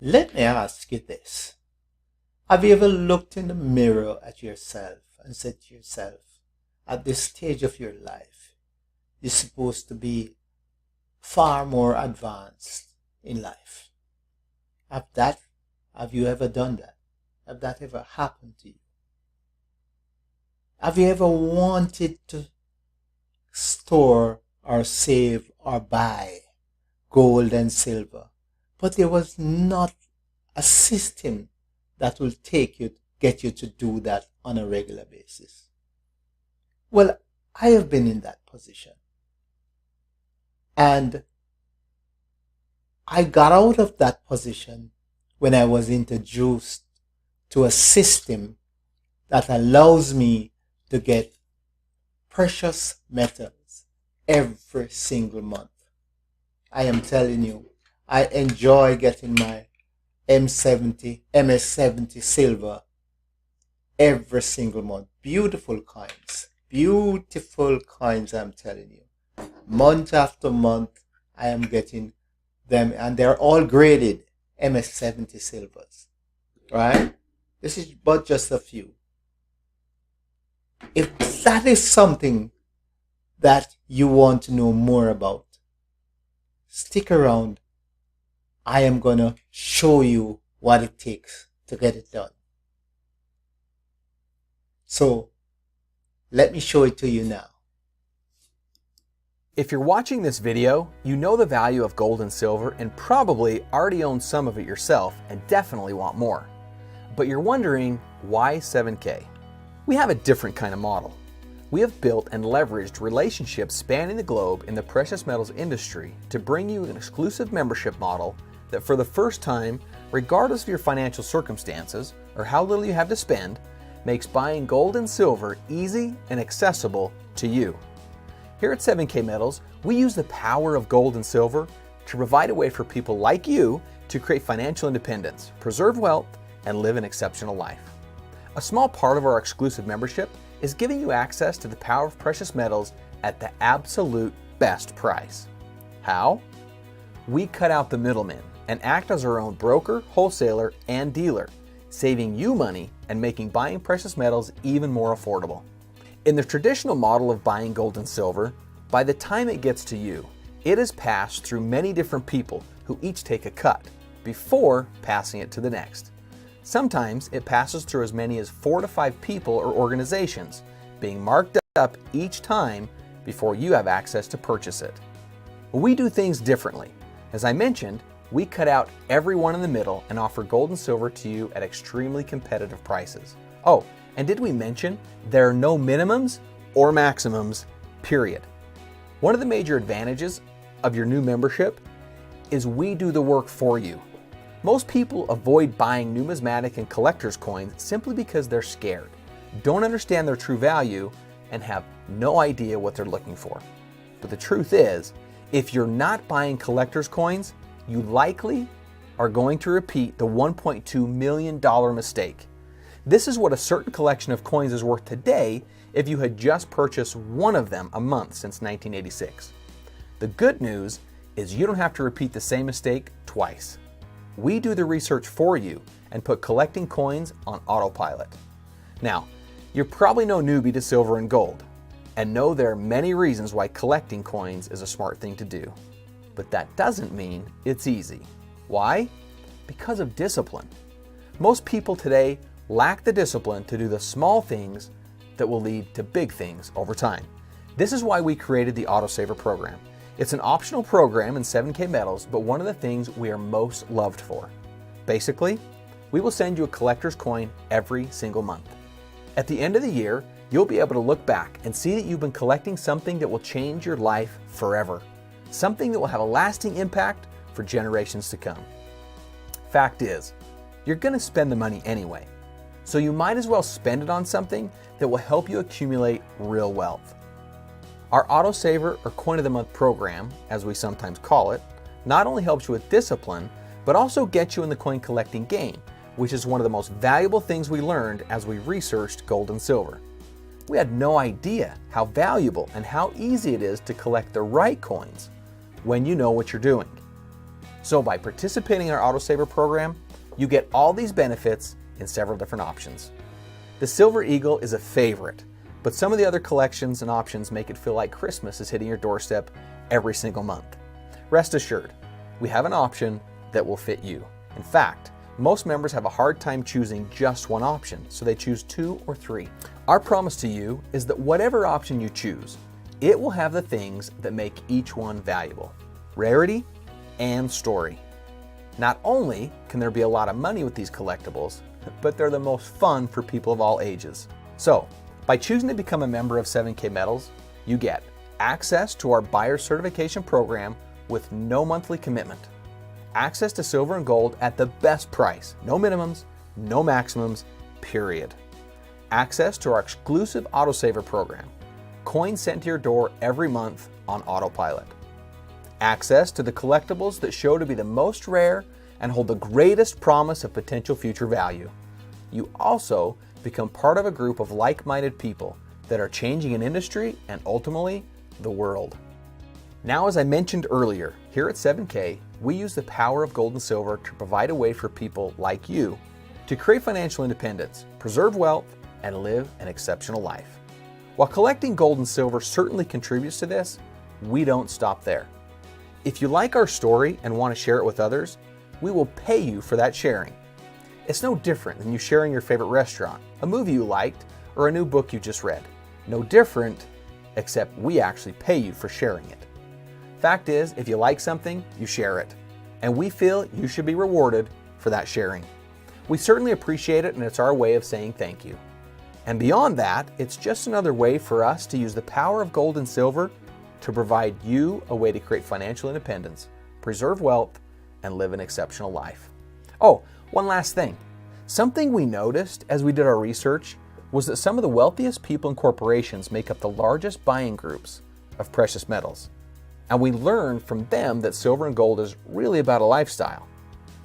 Let me ask you this. Have you ever looked in the mirror at yourself and said to yourself, at this stage of your life, you're supposed to be far more advanced in life? Have that, have you ever done that? Have that ever happened to you? Have you ever wanted to store or save or buy gold and silver, but there was not a system that will get you to do that on a regular basis? Well, I have been in that position. And I got out of that position when I was introduced to a system that allows me to get precious metals every single month. I am telling you, I enjoy getting my MS70 silver every single month. Beautiful coins. Beautiful coins, I'm telling you. Month after month, I am getting them, and they're all graded MS70 silvers. Right? This is but just a few. If that is something that you want to know more about, stick around. I am going to show you what it takes to get it done. So, let me show it to you now. If you're watching this video, you know the value of gold and silver and probably already own some of it yourself and definitely want more. But you're wondering, why 7K? We have a different kind of model. We have built and leveraged relationships spanning the globe in the precious metals industry to bring you an exclusive membership model that for the first time, regardless of your financial circumstances or how little you have to spend, makes buying gold and silver easy and accessible to you. Here at 7K Metals, we use the power of gold and silver to provide a way for people like you to create financial independence, preserve wealth, and live an exceptional life. A small part of our exclusive membership is giving you access to the power of precious metals at the absolute best price. How? We cut out the middleman and act as our own broker, wholesaler, and dealer, saving you money and making buying precious metals even more affordable. In the traditional model of buying gold and silver, by the time it gets to you, it is passed through many different people who each take a cut before passing it to the next. Sometimes it passes through as many as 4 to 5 people or organizations, being marked up each time before you have access to purchase it. We do things differently. As I mentioned, we cut out everyone in the middle and offer gold and silver to you at extremely competitive prices. Oh, and did we mention there are no minimums or maximums, period. One of the major advantages of your new membership is we do the work for you. Most people avoid buying numismatic and collector's coins simply because they're scared, don't understand their true value, and have no idea what they're looking for. But the truth is, if you're not buying collector's coins, you likely are going to repeat the $1.2 million mistake. This is what a certain collection of coins is worth today if you had just purchased one of them a month since 1986. The good news is you don't have to repeat the same mistake twice. We do the research for you and put collecting coins on autopilot. Now, you're probably no newbie to silver and gold, and know there are many reasons why collecting coins is a smart thing to do. But that doesn't mean it's easy. Why? Because of discipline. Most people today lack the discipline to do the small things that will lead to big things over time. This is why we created the Autosaver program. It's an optional program in 7K Metals, but one of the things we are most loved for. Basically, we will send you a collector's coin every single month. At the end of the year, you'll be able to look back and see that you've been collecting something that will change your life forever. Something that will have a lasting impact for generations to come. Fact is, you're going to spend the money anyway, so you might as well spend it on something that will help you accumulate real wealth. Our Autosaver or Coin of the Month program, as we sometimes call it, not only helps you with discipline, but also gets you in the coin collecting game, which is one of the most valuable things we learned as we researched gold and silver. We had no idea how valuable and how easy it is to collect the right coins when you know what you're doing. So by participating in our Autosaver program, you get all these benefits in several different options. The Silver Eagle is a favorite, but some of the other collections and options make it feel like Christmas is hitting your doorstep every single month. Rest assured, we have an option that will fit you. In fact, most members have a hard time choosing just one option, so they choose 2 or 3. Our promise to you is that whatever option you choose, it will have the things that make each one valuable: rarity and story. Not only can there be a lot of money with these collectibles, but they're the most fun for people of all ages. So, by choosing to become a member of 7K Metals, you get access to our buyer certification program with no monthly commitment, access to silver and gold at the best price, no minimums, no maximums, period. Access to our exclusive Autosaver program, coins sent to your door every month on Autopilot. Access to the collectibles that show to be the most rare and hold the greatest promise of potential future value. You also become part of a group of like-minded people that are changing an industry and ultimately the world. Now, as I mentioned earlier, here at 7K, we use the power of gold and silver to provide a way for people like you to create financial independence, preserve wealth, and live an exceptional life. While collecting gold and silver certainly contributes to this, we don't stop there. If you like our story and want to share it with others, we will pay you for that sharing. It's no different than you sharing your favorite restaurant, a movie you liked, or a new book you just read. No different, except we actually pay you for sharing it. Fact is, if you like something, you share it, and we feel you should be rewarded for that sharing. We certainly appreciate it, and it's our way of saying thank you. And beyond that, it's just another way for us to use the power of gold and silver to provide you a way to create financial independence, preserve wealth, and live an exceptional life. Oh, one last thing. Something we noticed as we did our research was that some of the wealthiest people and corporations make up the largest buying groups of precious metals. And we learned from them that silver and gold is really about a lifestyle.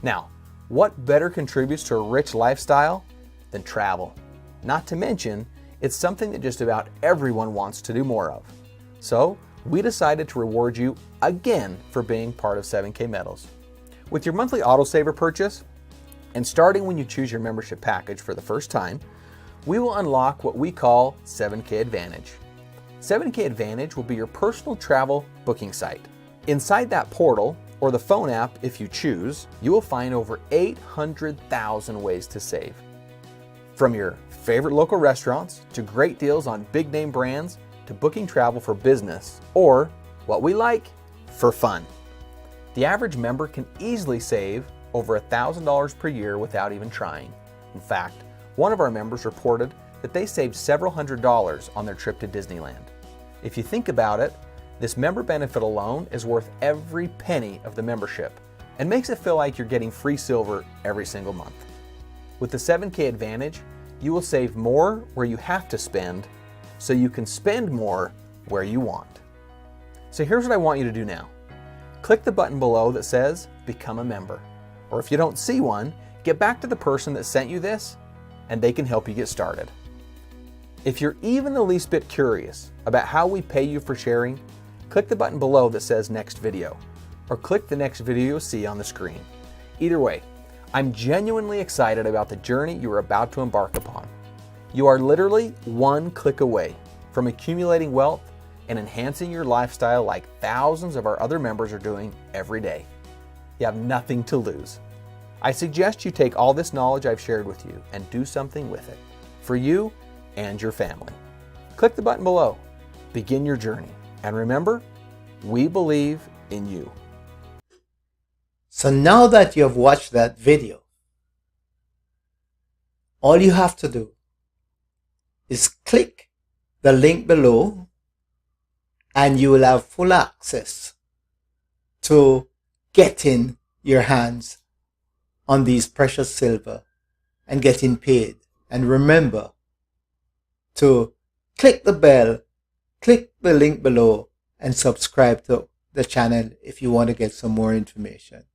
Now, what better contributes to a rich lifestyle than travel? Not to mention, it's something that just about everyone wants to do more of. So, we decided to reward you again for being part of 7K Metals. With your monthly Autosaver purchase, and starting when you choose your membership package for the first time, we will unlock what we call 7K Advantage. 7K Advantage will be your personal travel booking site. Inside that portal, or the phone app if you choose, you will find over 800,000 ways to save. From your favorite local restaurants, to great deals on big name brands, to booking travel for business, or what we like, for fun. The average member can easily save over $1,000 per year without even trying. In fact, one of our members reported that they saved several $100s on their trip to Disneyland. If you think about it, this member benefit alone is worth every penny of the membership and makes it feel like you're getting free silver every single month. With the 7K Advantage, you will save more where you have to spend so you can spend more where you want. So here's what I want you to do now. Click the button below that says Become a Member. Or if you don't see one, get back to the person that sent you this and they can help you get started. If you're even the least bit curious about how we pay you for sharing, click the button below that says Next Video, or click the next video you'll see on the screen. Either way, I'm genuinely excited about the journey you are about to embark upon. You are literally one click away from accumulating wealth and enhancing your lifestyle like thousands of our other members are doing every day. You have nothing to lose. I suggest you take all this knowledge I've shared with you and do something with it, for you and your family. Click the button below. Begin your journey. And remember, we believe in you. So now that you have watched that video, all you have to do is click the link below and you will have full access to getting your hands on these precious silver and getting paid. And remember to click the bell, click the link below, and subscribe to the channel if you want to get some more information.